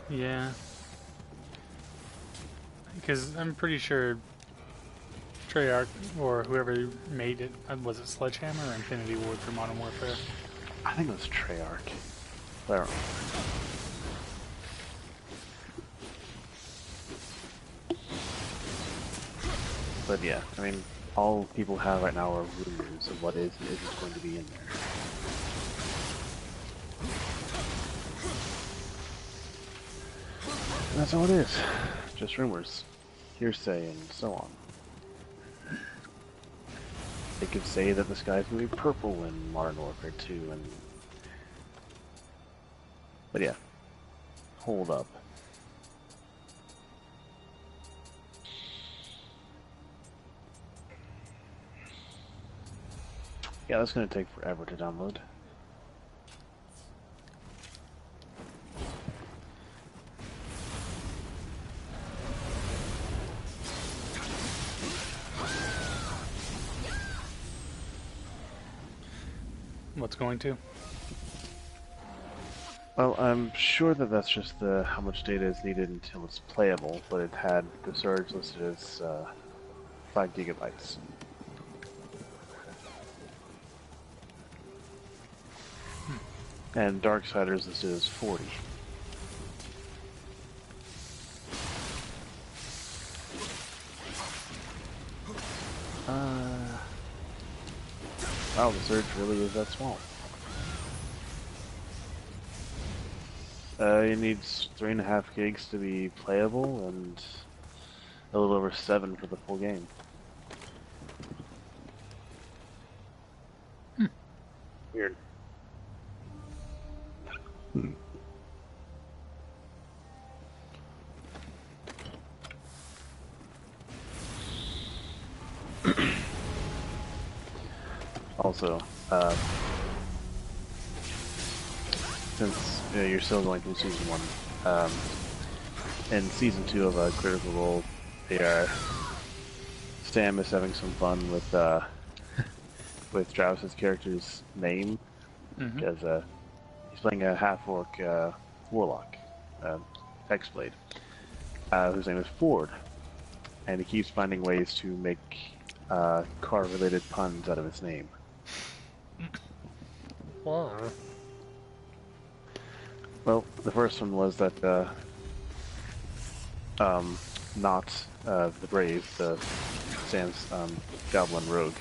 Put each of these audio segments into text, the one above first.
Yeah. Because I'm pretty sure Treyarch, or whoever made it, was it Sledgehammer or Infinity Ward for Modern Warfare? I think it was Treyarch. I don't remember. But yeah, I mean, all people have right now are rumors of what is and isn't going to be in there. And that's all it is. Just rumors, hearsay, and so on. They could say that the sky's gonna be purple in Modern Warfare 2, and... But yeah, hold up. Yeah, that's gonna take forever to download. What's going to? Well, I'm sure that that's just how much data is needed until it's playable, but it had the storage listed as 5 gigabytes. And Darksiders listed as 40. Wow, the surge really is that small. It needs 3.5 gigs to be playable, and a little over 7 for the full game. Weird. Also, since you're still going through Season 1, in Season 2 of Critical Role, Sam is having some fun with with Travis's character's name, because he's playing a half-orc warlock, Hexblade, whose name is Ford, and he keeps finding ways to make car-related puns out of his name. Whoa. Well, the first one was that Not the Brave, Sam's goblin rogue,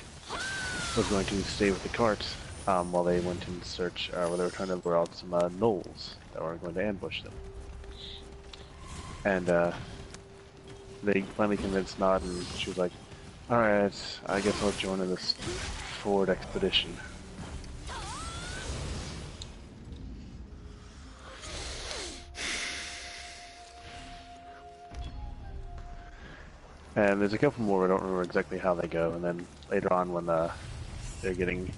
was going to stay with the cart while they went in search, where they were trying to lure out some gnolls that were going to ambush them. And they finally convinced Nod, and she was like, "Alright, I guess I'll join in this Ford expedition." And there's a couple more, I don't remember exactly how they go, and then later on when they're getting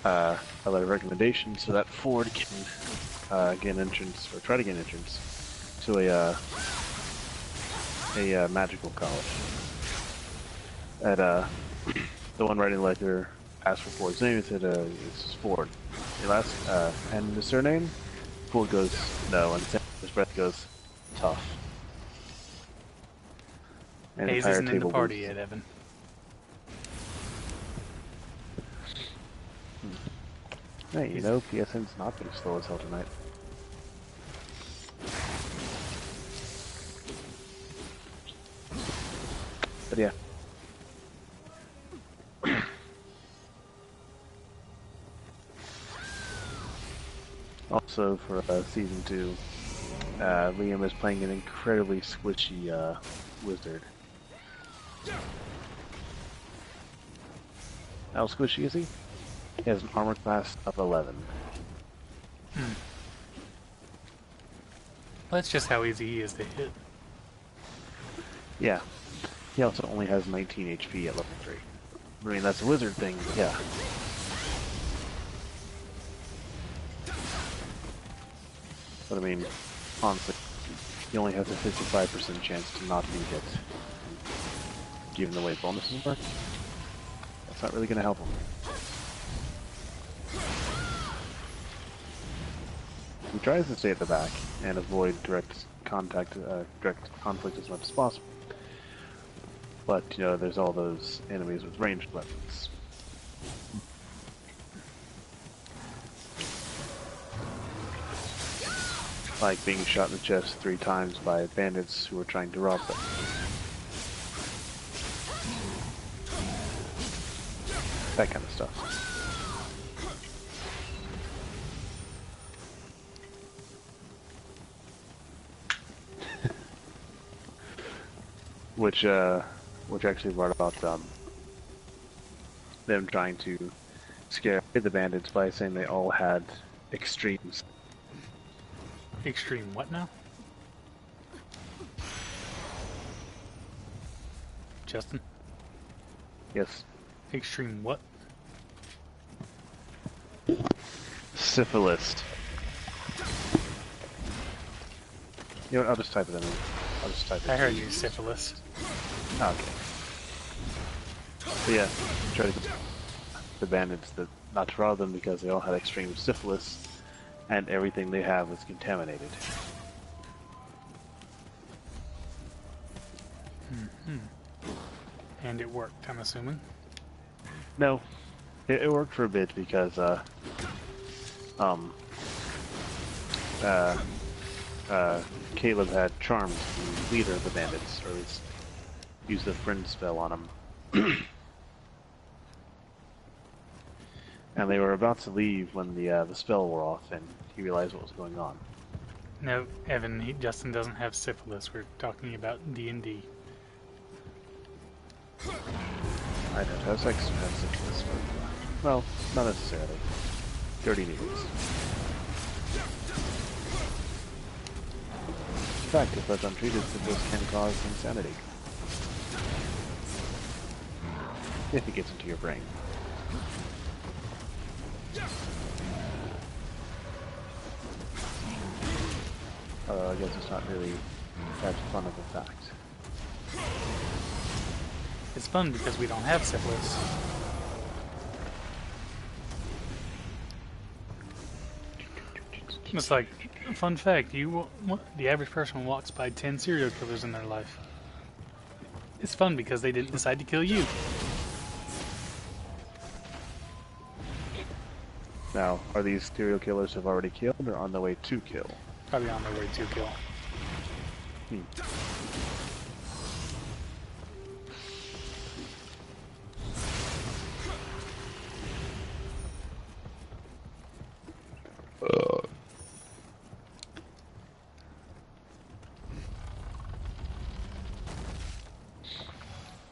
a letter of recommendation so that Ford can get an entrance, or try to get an entrance, to a magical college. At the one writing the letter asked for Ford's name, he said, "It's Ford. Your last, and the surname?" Ford goes, "No," and his breath goes, "Tough." And Hayes isn't in the party yet, Evan. Hey, you know, PSN's not being slow as hell tonight. But yeah. Also for Season 2, Liam is playing an incredibly squishy wizard. How squishy is he? He has an armor class of 11. That's just how easy he is to hit. Yeah. He also only has 19 HP at level 3. I mean, that's a wizard thing, yeah. But I mean, honestly, he only has a 55% chance to not be hit. Given the way bonuses work, that's not really going to help him. He tries to stay at the back and avoid direct conflict as much as possible. But, you know, there's all those enemies with ranged weapons. Like being shot in the chest 3 times by bandits who were trying to rob them. That kind of stuff. Which actually brought about them trying to scare the bandits by saying they all had extremes. Extreme what now? Justin? Yes. Extreme what? Syphilis. You know what, I'll just type it in. I'll just type it. I heard you, syphilis. Okay. But yeah, try to get the bandits that not to rob them because they all had extreme syphilis and everything they have was contaminated. And it worked, I'm assuming. No, it worked for a bit because Caleb had charmed the leader of the bandits, or used the friend spell on him. And they were about to leave when the spell wore off, and he realized what was going on. No, Evan, Justin doesn't have syphilis. We're talking about D&D. I don't have syphilis, but, well, not necessarily. Dirty needles. In fact, if left untreated, syphilis can cause insanity. If it gets into your brain. I guess it's not really that fun of a fact. It's fun because we don't have syphilis. It's like, fun fact, the average person walks by 10 serial killers in their life. It's fun because they didn't decide to kill you. Now, are these serial killers have already killed or on the way to kill? Probably on their way to kill.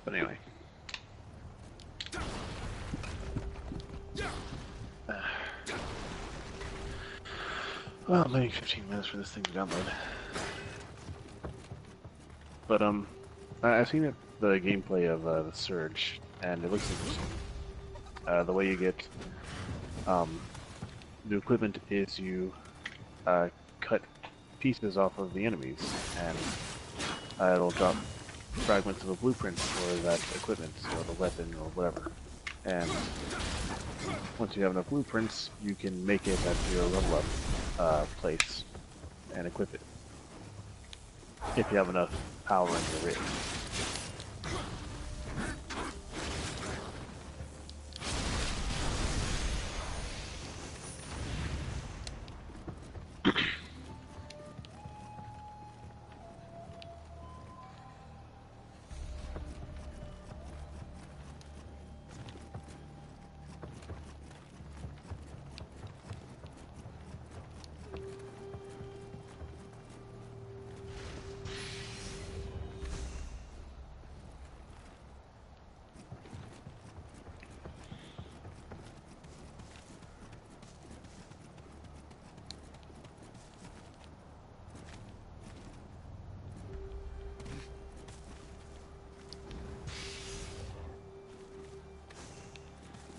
But anyway. Well, maybe 15 minutes for this thing to download. But I've seen the gameplay of the Surge, and it looks interesting. The way you get new equipment is you cut pieces off of the enemies, and it'll drop fragments of a blueprint for that equipment, or the weapon, or whatever. And once you have enough blueprints, you can make it at your level up place and equip it. If you have enough power in your rig.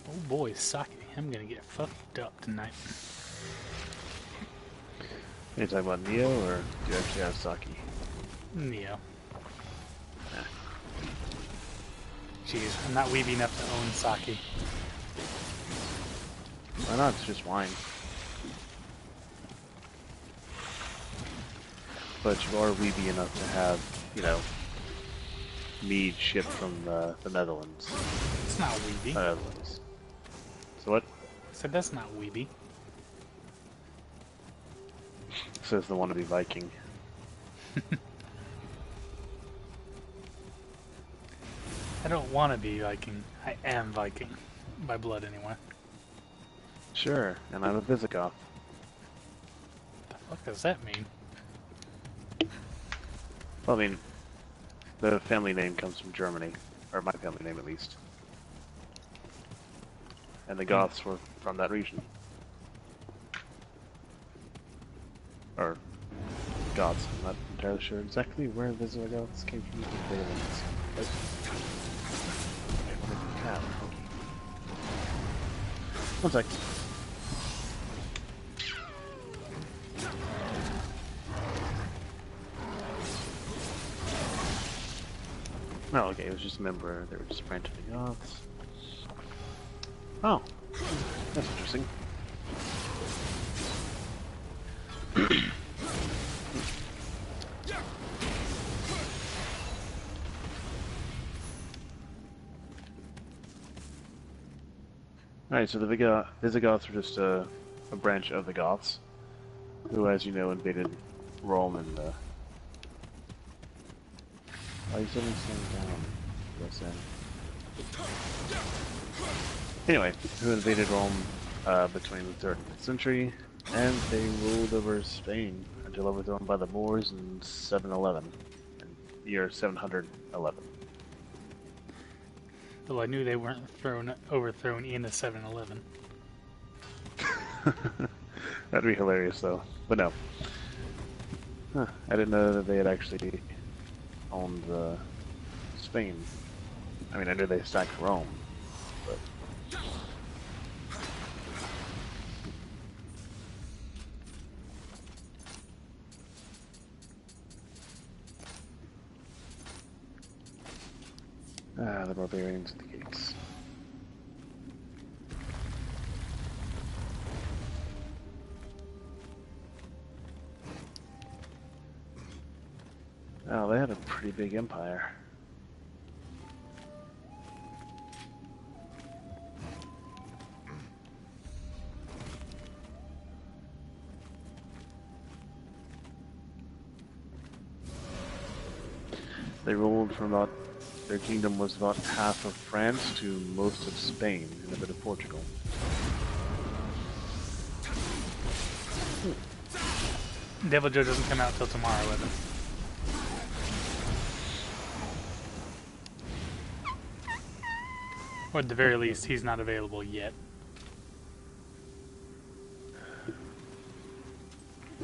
Oh boy, sake. I'm gonna get fucked up tonight. Are you talking about Nioh, or do you actually have sake? Nioh. Jeez, I'm not weeby enough to own sake. Why not? It's just wine. but you are weeby enough to have, you know, mead shipped from the Netherlands. It's not weeby. Netherlands. So what? I said that's not weeby. Says the wannabe Viking. I don't want to be Viking. I am Viking. By blood, anyway. Sure, and I'm a Visigoth. The fuck does that mean? Well, I mean, the family name comes from Germany, or my family name at least. And the Goths were from that region. Or Goths, I'm not entirely sure exactly where the Visigoths came from. One sec. Oh, okay, it was just a member. They were just branch of the Goths. Oh, that's interesting. Alright, so the Visigoths were just a branch of the Goths, who, as you know, invaded Rome and why are you setting things down? Anyway, who invaded Rome between the 3rd and 5th century, and they ruled over Spain until overthrown by the Moors in 711, in the year 711. Well, I knew they weren't overthrown in a 7-Eleven. That'd be hilarious, though. But no. Huh, I didn't know that they had actually owned Spain. I mean, I knew they sacked Rome, but... Ah, the barbarians at the gates. Oh, they had a pretty big empire. They ruled from about... Their kingdom was about half of France to most of Spain and a bit of Portugal. Devil Joe doesn't come out till tomorrow, Evan. Or at the very least, he's not available yet.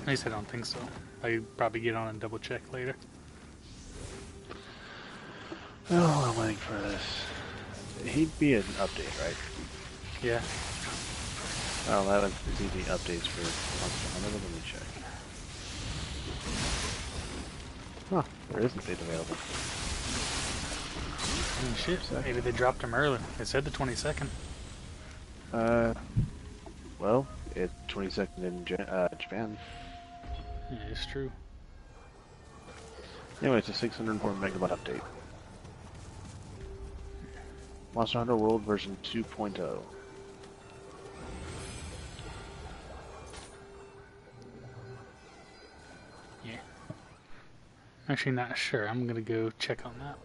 At least I don't think so. I'll probably get on and double check later. Oh, I'm waiting for this. He'd be an update, right? Yeah. Oh, I haven't seen the updates for Monster Hunter. Let me check. Huh, there is an update available. Oh, shit, maybe they dropped him early. It said the 22nd. Well, it's 22nd in Japan. Yeah, it's true. Anyway, it's a 604 megabyte update. Monster Hunter World version 2.0. Yeah. Actually, not sure. I'm gonna go check on that.